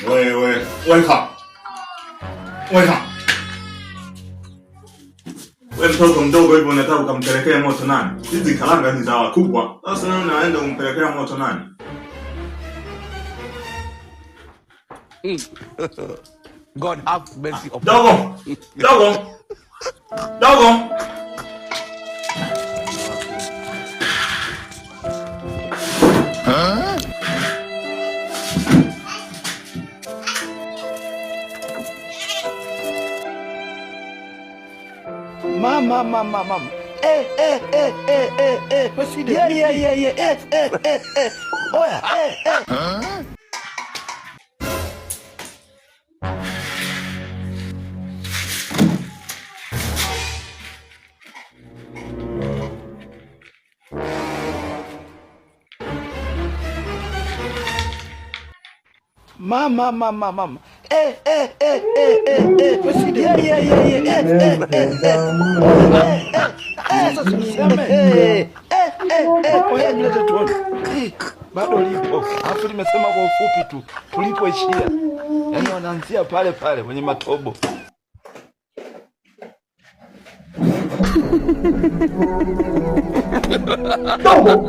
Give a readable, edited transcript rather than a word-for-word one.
Weka. Wewe mtoto mdogo hivyo unataka ukampelekea moto nani? Hizi karanga ni za wakubwa. Sasa wewe unaenda umpelekea moto nani? God have mercy upon Dogo. Mama. What's he doing? Yeah. Oya, Mama. What's he doing? Yeah. Oya, nilete tuone. Bado lipo. Alafu limesema kwa ufupi tu tulipoishia. Yaani wanaanzia pale kwenye matobo. Dogo.